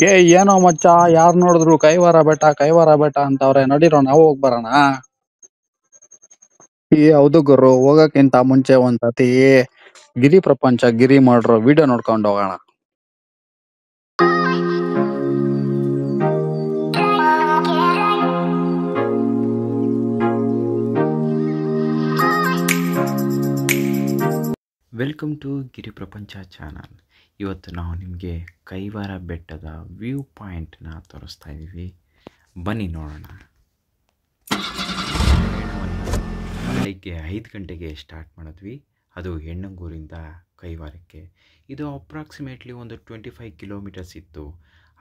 ಏನೋ ಮಚ್ಚ, ಯಾರ್ ನೋಡಿದ್ರು ಕೈವಾರ ಬೆಟ್ಟ ಅಂತವ್ರೆ. ನಡೀರೋ ನಾವು ಹೋಗ್ ಬರೋಣ. ಹೌದು ಗುರು, ಹೋಗಕ್ಕಿಂತ ಮುಂಚೆ ಒಂದ್ಸತಿ ಗಿರಿ ಪ್ರಪಂಚ ಗಿರಿ ಮಾಡ್ರೋ ವಿಡಿಯೋ ನೋಡ್ಕೊಂಡು ಹೋಗೋಣ. ವೆಲ್ಕಮ್ ಟು ಗಿರಿ ಪ್ರಪಂಚ ಚಾನಲ್. ಇವತ್ತು ನಾವು ನಿಮಗೆ ಕೈವಾರ ಬೆಟ್ಟದ ವ್ಯೂ ಪಾಯಿಂಟ್ನ ತೋರಿಸ್ತಾ ಇದ್ದೀವಿ. ಬನ್ನಿ ನೋಡೋಣ. ಬೆಳಿಗ್ಗೆ 5 ಗಂಟೆಗೆ ಸ್ಟಾರ್ಟ್ ಮಾಡಿದ್ವಿ. ಅದು ಹೆಣ್ಣಂಗೂರಿಂದ ಕೈವಾರಕ್ಕೆ. ಇದು ಅಪ್ರಾಕ್ಸಿಮೇಟ್ಲಿ ಒಂದು 25 ಕಿಲೋಮೀಟರ್ಸ್ ಇತ್ತು.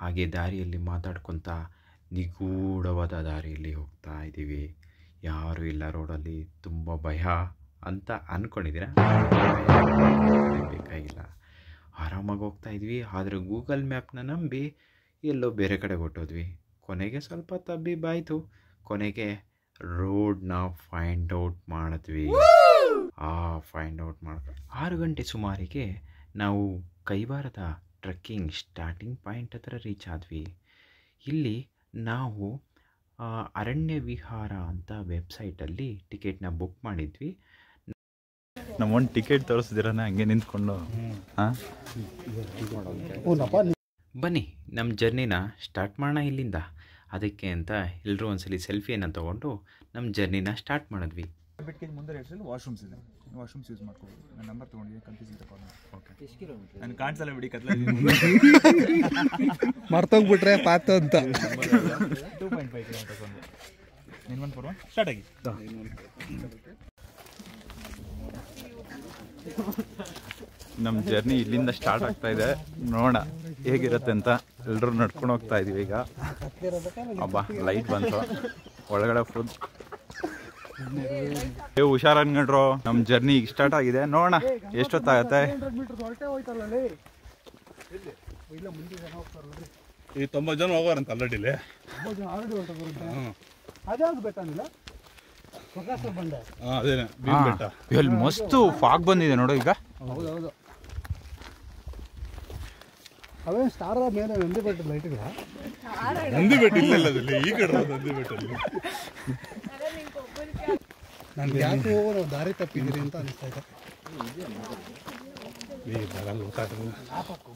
ಹಾಗೆ ದಾರಿಯಲ್ಲಿ ಮಾತಾಡ್ಕೊತ ನಿಗೂಢವಾದ ದಾರಿಯಲ್ಲಿ ಹೋಗ್ತಾ ಇದ್ದೀವಿ. ಯಾರೂ ಇಲ್ಲ ರೋಡಲ್ಲಿ. ತುಂಬ ಭಯ ಅಂತ ಅಂದ್ಕೊಂಡಿದ್ದೀರಾ? ಬೇಕಾಗಿಲ್ಲ, ಆರಾಮಾಗಿ ಹೋಗ್ತಾ ಇದ್ವಿ. ಆದರೆ ಗೂಗಲ್ ಮ್ಯಾಪ್ನ ನಂಬಿ ಎಲ್ಲೋ ಬೇರೆ ಕಡೆ ಹೊಟ್ಟೋದ್ವಿ. ಕೊನೆಗೆ ಸ್ವಲ್ಪ ತಬ್ಬಿಬ್ಬಾಯಿತು. ಕೊನೆಗೆ ರೋಡ್ನ ಫೈಂಡ್ ಔಟ್ ಮಾಡಿದ್ವಿ. ಫೈಂಡ್ ಔಟ್ ಮಾಡಿದ್ವಿ 6 ಗಂಟೆ ಸುಮಾರಿಗೆ ನಾವು ಕೈವಾರದ ಟ್ರೆಕ್ಕಿಂಗ್ ಸ್ಟಾರ್ಟಿಂಗ್ ಪಾಯಿಂಟ್ ಹತ್ರ ರೀಚ್ ಆದ್ವಿ. ಇಲ್ಲಿ ನಾವು ಅರಣ್ಯ ವಿಹಾರ ಅಂತ ವೆಬ್ಸೈಟಲ್ಲಿ ಟಿಕೆಟ್ನ ಬುಕ್ ಮಾಡಿದ್ವಿ. ನಮ್ಮೊಂದು ಟಿಕೆಟ್ ತೋರಿಸ್ದಿರಾನೆ ಹಂಗೆ ನಿಂತ್ಕೊಂಡು ಬನ್ನಿ ನಮ್ಮ ಜರ್ನಿನ ಸ್ಟಾರ್ಟ್ ಮಾಡೋಣ ಇಲ್ಲಿಂದ. ಅದಕ್ಕೆ ಅಂತ ಎಲ್ಲರೂ ಒಂದ್ಸಲಿ ಸೆಲ್ಫಿಯನ್ನು ತೊಗೊಂಡು ನಮ್ಮ ಜರ್ನಿನ ಸ್ಟಾರ್ಟ್ ಮಾಡಿದ್ವಿ. ಬಿಟ್ಗೆ ಮುಂದೆ ವಾಶ್ರೂಮ್ಸ್ ಇದೆ, ವಾಶ್ರೂಮ್ಸ್ ಯೂಸ್ ಮಾಡ್ಕೋಬೋದು. ನನ್ನ ನಂಬರ್ ತೊಗೊಂಡಿದ್ದೀನಿ, ಕನ್ಫ್ಯೂಸ್ ತಗೊಂಡು. ಓಕೆ, ನಾನು ಕಾಣಿಸಲ್ಲ ಬಿಡಿ, ಕತ್ಲ ಮರ್ತೋಗ್ಬಿಟ್ರೆ ಪಾತು ಅಂತ. 2.5 ಕಿಲೋಮೀಟರ್ಸ್ ಒಂದು 9141 ಸ್ಟಾರ್ಟ್ ಆಗಿ. ನಮ್ಮ ಜರ್ನಿ ಇಲ್ಲಿಂದ ಸ್ಟಾರ್ಟ್ ಆಗ್ತಾ ಇದೆ. ನೋಡೋಣ ಹೇಗಿರುತ್ತೆ ಅಂತ. ಎಲ್ಲರೂ ನಡ್ಕೊಂಡು ಹೋಗ್ತಾ ಇದೀವಿ ಈಗ. ಅಬ್ಬಾ, ಲೈಟ್ ಬಂತು ಒಳಗಡೆ ಫುಲ್. ಹುಷಾರಾಗ್ನಡ್ರು, ನಮ್ಮ ಜರ್ನಿ ಈಗ ಸ್ಟಾರ್ಟ್ ಆಗಿದೆ. ನೋಡೋಣ ಎಷ್ಟೊತ್ತಾಗತ್ತೆ. ಈ 90 ಜನ ಹೋಗೋರಂತ ಆಲ್ರೆಡಿ. ಇಲ್ಲಿ ಮಸ್ತು ಫಾಗ್ ಬಂದಿದೆ ನೋಡು ಈಗ. ಹೌದೌದು, ಅವೇ ಸ್ಟಾರ್ ಮೇಲೆ ನಂದಿ ಬೆಟ್ಟ ಲೈಟ್ ಇದೆ. ನಂದಿ ಬೆಟ್ಟ ಇಲ್ಲ, ಈ ಕಡೆ ನಂದಿ ಬೆಟ್ಟಲ್ಲಿ. ನನ್ಗೆ ಯಾಕೆ ನಾವು ದಾರಿ ತಪ್ಪಿದ್ದೀರಿ ಅಂತ ಅನಿಸ್ತಾ ಇದೆ.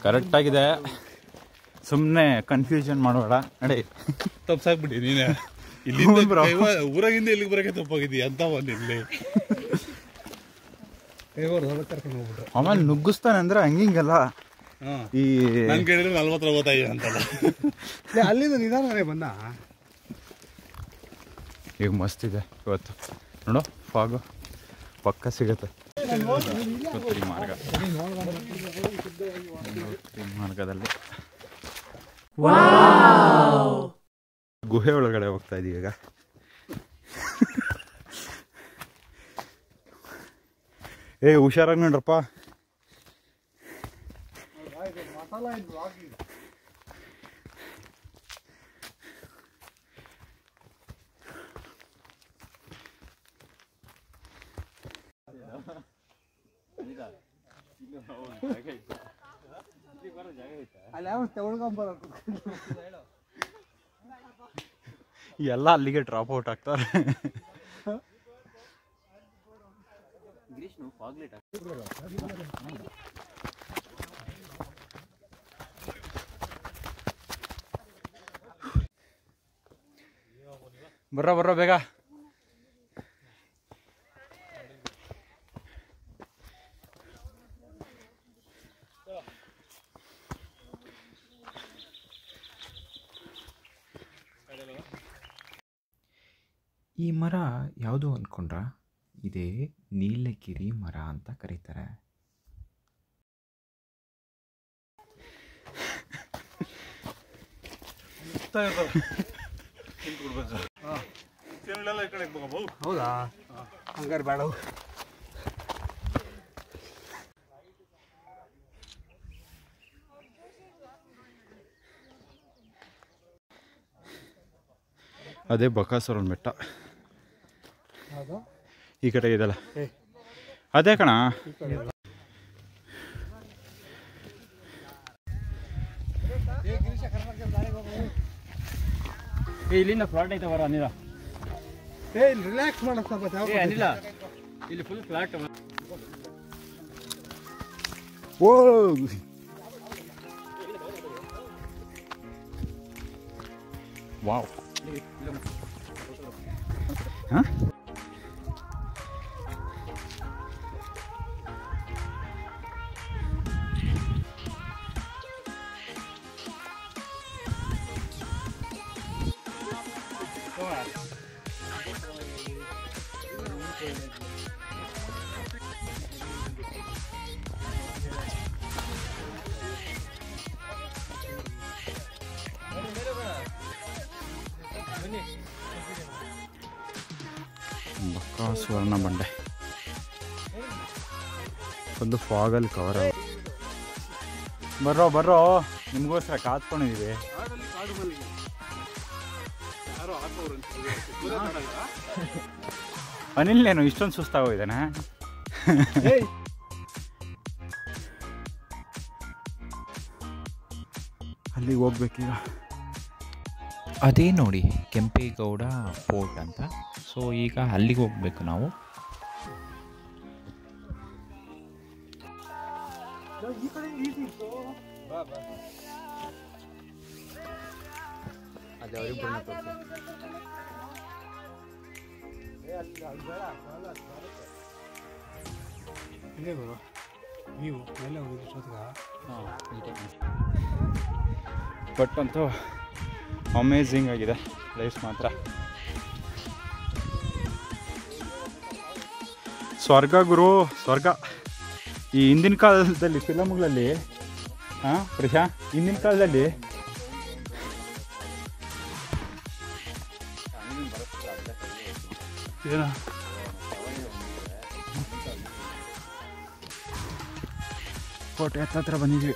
ಕರೆಕ್ಟ್ ಆಗಿದೆ, ಸುಮ್ಮನೆ ಕನ್ಫ್ಯೂಷನ್ ಮಾಡೋಣ. ನಡಿ, ತಪ್ಸಾಕ್ಬಿಟ್ಟಿ ನೀನೆ. ಇಲ್ಲಿ ಊರಾಗಿಂದ ಇಲ್ಲಿಗೆ ಬರೋಕೆ ತಪ್ಪಾಗಿದ್ದೀಯ ಅಂತ ಒಂದು ಇಲ್ಲಿ ಕರ್ಕೊಂಡು ಹೋಗ್ಬಿಟ್ರೆ ಆಮೇಲೆ ನುಗ್ಗಿಸ್ತಾನೆ ಅಂದ್ರೆ ಹಂಗಿಂಗಲ್ಲ. ಈ ನನ್ ಕೇಳಿದ್ರೆ 40 ಗೊತ್ತಾಗಿದೆ ಅಂತಲ್ಲ. ಅಲ್ಲಿಂದ ನಿಧಾನನೇ ಬಂದ. ಈಗ ಮಸ್ತ್ ಇದೆ ಇವತ್ತು. ನೋಡು, ಫಾಗು ಪಕ್ಕ ಸಿಗತ್ತೆ. ಮಾರ್ಗದಲ್ಲಿ ಗುಹೆ ಒಳಗಡೆ ಹೋಗ್ತಾ ಇದೀವಿ ಈಗ. ಹುಷಾರಾಗಿ ನೋಡ್ರಪ್ಪ. ಎಲ್ಲ ಅಲ್ಲಿಗೆ ಡ್ರಾಪ್ ಔಟ್ ಆಗ್ತಾರೆ. ಬರ್ರ ಬೇಗ. ಈ ಮರ ಯಾವುದು ಅಂದ್ಕೊಂಡ್ರ? ಇದೇ ನೀಲಗಿರಿ ಮರ ಅಂತ ಕರೀತಾರೆ. ಹೌದಾ? ಹಂಗಾರೆ ಬೇಡ. ಅದೇ ಬಕಾಸುರನ ಬೆಟ್ಟ. ಈ ಕಡೆ ಇದಲ್ಲ, ಅದೇ ಕಣ. ಇಲ್ಲಿಂದ ಫ್ಲಾಟ್ ಐತೆ ಬರೋ ಅನಿಲ ರಿಲ್ಯಾಕ್ಸ್ ಮಾಡಕ್ ಅನಿಲ ಇಲ್ಲಿ ಫುಲ್ ಫ್ಲಾಟ್. ಓ ವಾವ್. ಹಾಂ ಸ್ವರ್ಣ ಬಂಡೆ ಫುಲ್ಲು ಫಾಗಲ್ಲಿ ಕವರ್. ಬರ್ರೋ ನಿಮಗೋಸ್ಕರ ಕಾತ್ಕೊಂಡಿದ್ದೀವಿ. ಅನಿಲ್ನೇನು ಇಷ್ಟೊಂದು ಸುಸ್ತಾಗೋಯ್ತಾನೆ? ಅಲ್ಲಿಗೆ ಹೋಗ್ಬೇಕೀಗ. ಅದೇ ನೋಡಿ ಕೆಂಪೇಗೌಡ ಫೋರ್ಟ್ ಅಂತ. ಸೊ ಈಗ ಅಲ್ಲಿಗೆ ಹೋಗ್ಬೇಕು ನಾವು. ಬಟ್ ಅಂತೂ ಅಮೇಝಿಂಗ್ ಆಗಿದೆ ಪ್ಲೇಸ್ ಮಾತ್ರ. ಸ್ವರ್ಗ ಗುರು, ಸ್ವರ್ಗ. ಈ ಹಿಂದಿನ ಕಾಲದಲ್ಲಿ ಫಿಲಮ್ಗಳಲ್ಲಿ ಪ್ರಶಾ ಹಿಂದಿನ ಕಾಲದಲ್ಲಿ ಕೋಟೆ ಹತ್ರ ಬಂದಿದ್ವಿ.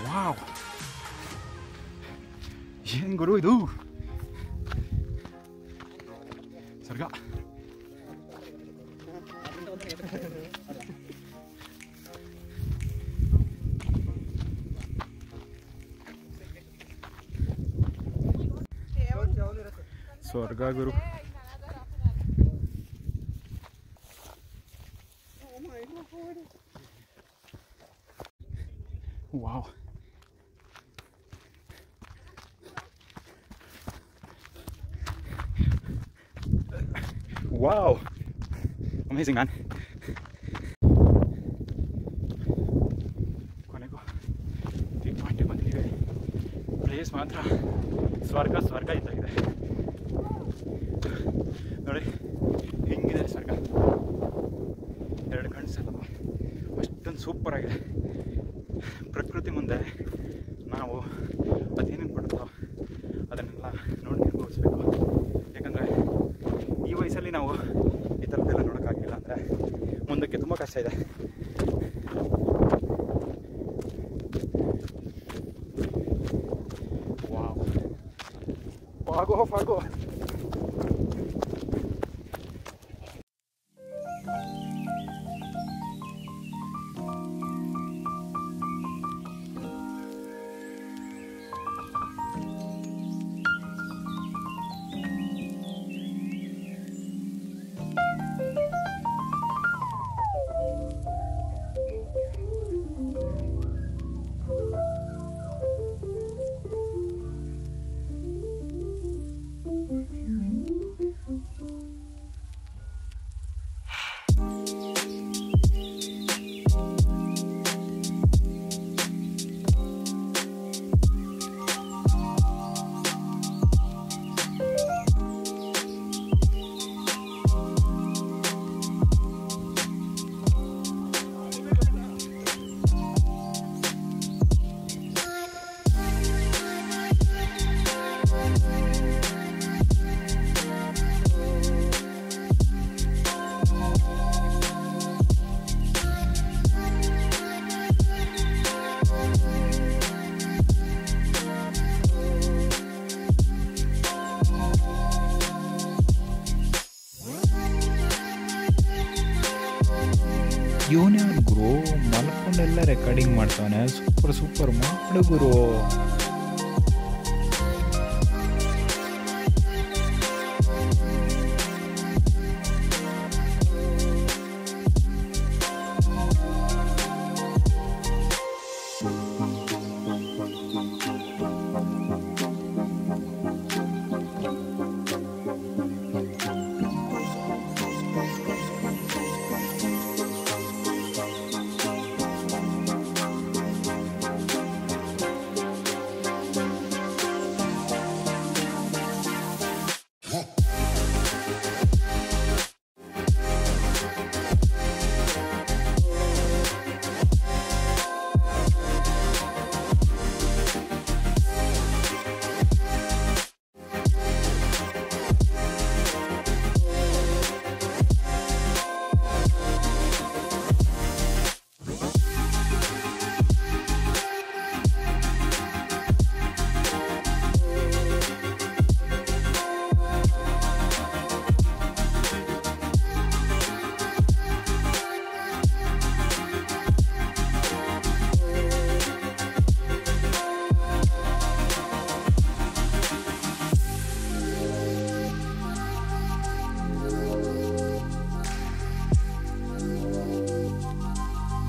ವಾವ್, ಏನ್ ಗುರು ಇದು ಸ್ವರ್ಗ. ಸ್ವರ್ಗ ಗುರು. Wow, wow, amazing man. ಕೊನೆಗೂ ಈ ಪಾಯಿಂಟಿಗೆ ಬಂದಿದ್ದೀವಿ. ಪ್ಲೇಸ್ ಮಾತ್ರ ಸ್ವರ್ಗ ಸ್ವರ್ಗ ಇದ್ದಾಗಿದೆ ನೋಡಿ. ಹೆಂಗಿದೆ ಸ್ವರ್ಗ, ಎರಡು ಕಣ್ಸಲ್ಲ, ಅಷ್ಟೊಂದು ಸೂಪರ್ ಆಗಿದೆ. ಪ್ರಕೃತಿ ಮುಂದೆ ನಾವು ಅದೇನೇನು ಕೊಡುತ್ತೋ ಅದನ್ನೆಲ್ಲ ನೋಡಿ ಅನುಭವಿಸ್ಬೇಕು. ಯಾಕಂದರೆ ಈ ವಯಸ್ಸಲ್ಲಿ ನಾವು ಈ ಥರದ್ದೆಲ್ಲ ನೋಡೋಕ್ಕಾಗಿಲ್ಲ ಅಂದರೆ ಮುಂದಕ್ಕೆ ತುಂಬ ಕಷ್ಟ ಇದೆ. ವಾವ್, ಫಾಗೋ ಫಾಗೋ. ಇವನೇ ಗುರು ಮಲ್ಕೊಂಡೆಲ್ಲ ರೆಕಾರ್ಡಿಂಗ್ ಮಾಡ್ತಾನೆ. ಸೂಪರ್ ಮಾಡು ಗುರು.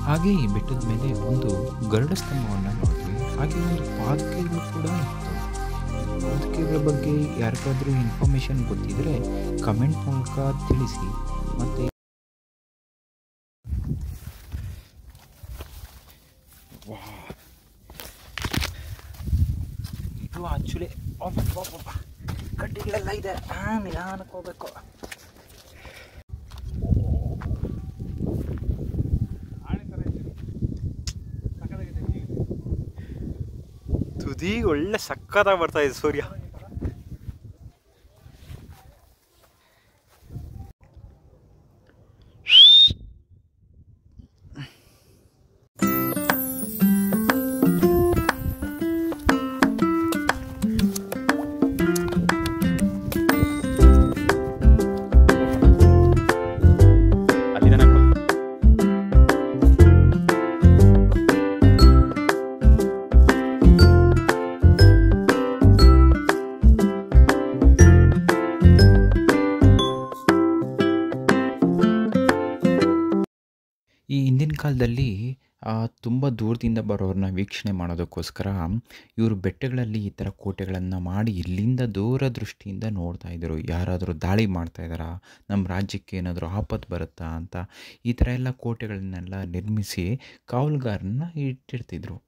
ಹಾಗೆ ಈ ಬೆಟ್ಟದ ಮೇಲೆ ಒಂದು ಗರುಡ ಸ್ತಂಭವನ್ನು ನೋಡಿದ್ವಿ. ಹಾಗೆ ಒಂದು ಪಾದಕೆಗಳು ಕೂಡ ಇತ್ತು. ಪಾದಕೆಗಳ ಬಗ್ಗೆ ಯಾರಿಗಾದ್ರೂ ಇನ್ಫಾರ್ಮೇಷನ್ ಗೊತ್ತಿದ್ರೆ ಕಮೆಂಟ್ ಮೂಲಕ ತಿಳಿಸಿ. ಮತ್ತು ಇದು ಆ್ಯಕ್ಚುಲಿ ಕಡ್ಡಿಗಳೆಲ್ಲ ಇದೆ. ನಿಧಾನಕ್ಕೆ ಹೋಗ್ಬೇಕು. ತುದಿ ಒಳ್ಳೆ ಸಕ್ಕತ್ತಾಗಿ ಬರ್ತಾ ಇದೆ ಸೂರ್ಯ. ಈ ಹಿಂದಿನ ಕಾಲದಲ್ಲಿ ತುಂಬ ದೂರದಿಂದ ಬರೋರನ್ನ ವೀಕ್ಷಣೆ ಮಾಡೋದಕ್ಕೋಸ್ಕರ ಇವರು ಬೆಟ್ಟಗಳಲ್ಲಿ ಈ ಥರ ಕೋಟೆಗಳನ್ನು ಮಾಡಿ ಇಲ್ಲಿಂದ ದೂರದೃಷ್ಟಿಯಿಂದ ನೋಡ್ತಾ ಇದ್ದರು. ಯಾರಾದರೂ ದಾಳಿ ಮಾಡ್ತಾ ಇದ್ದಾರಾ, ನಮ್ಮ ರಾಜ್ಯಕ್ಕೆ ಏನಾದರೂ ಆಪತ್ತು ಬರುತ್ತಾ ಅಂತ ಈ ಥರ ಎಲ್ಲ ಕೋಟೆಗಳನ್ನೆಲ್ಲ ನಿರ್ಮಿಸಿ ಕಾವಲುಗಾರನ್ನ ಇಟ್ಟಿರ್ತಿದ್ರು.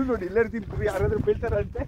ನೋಡಿ ಇಲ್ಲೇ ಇರ್ತೀನಿ, ಯಾರಾದ್ರೂ ಬೀಳ್ತಾರಂತೆ.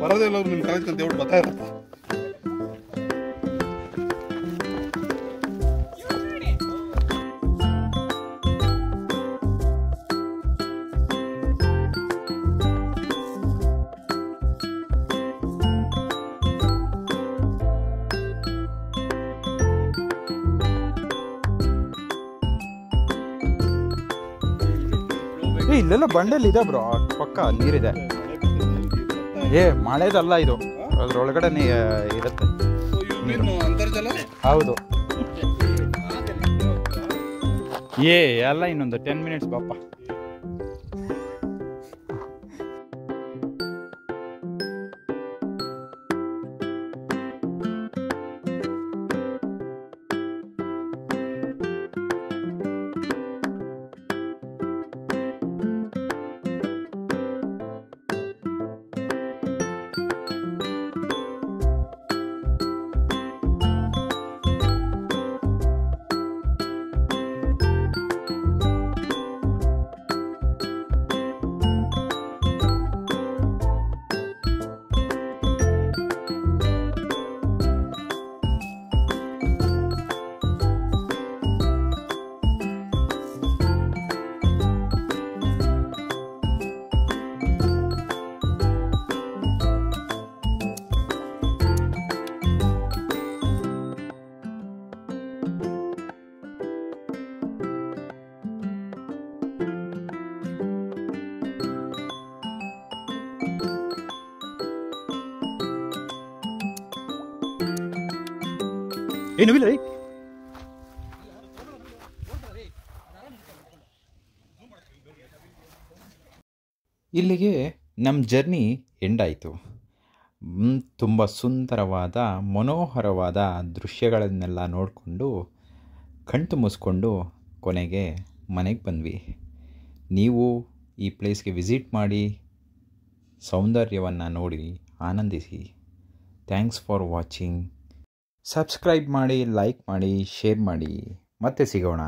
ಬರೋದೇ ಇಲ್ಲ ನಿಮ್ಮ ಕಾಲೇಜ್ ಅಂತ ಹೇಳ್ಬಿಟ್ಟು ಬರ್ತಾ ಇರಪ್ಪ. ಇಲ್ಲೆಲ್ಲ ಬಂಡೆಲ್ ಇದೆ ಬ್ರೋ, ಪಕ್ಕ ನೀರಿದೆ. ಮಳೆದಲ್ಲ ಇದು, ಅದ್ರೊಳಗಡೆ ಇರುತ್ತೆ ನೀರು. ಅಂತರ್ಜಲ ಹೌದು. ಎಲ್ಲ ಇನ್ನೊಂದು 10 ಮಿನಿಟ್ಸ್ ಬಾಪ. ಏನು ಇಲ್ಲ ರೀ. ಇಲ್ಲಿಗೆ ನಮ್ಮ ಜರ್ನಿ ಎಂಡ್ ಆಯಿತು. ತುಂಬ ಸುಂದರವಾದ ಮನೋಹರವಾದ ದೃಶ್ಯಗಳನ್ನೆಲ್ಲ ನೋಡಿಕೊಂಡು ಕಣ್ತುಂಬಿಸ್ಕೊಂಡು ಕೊನೆಗೆ ಮನೆಗೆ ಬಂದ್ವಿ. ನೀವು ಈ ಪ್ಲೇಸ್ಗೆ ವಿಸಿಟ್ ಮಾಡಿ ಸೌಂದರ್ಯವನ್ನು ನೋಡಿ ಆನಂದಿಸಿ. Thanks for watching. ಸಬ್ಸ್ಕ್ರೈಬ್ ಮಾಡಿ, ಲೈಕ್ ಮಾಡಿ, ಶೇರ್ ಮಾಡಿ. ಮತ್ತೆ ಸಿಗೋಣ.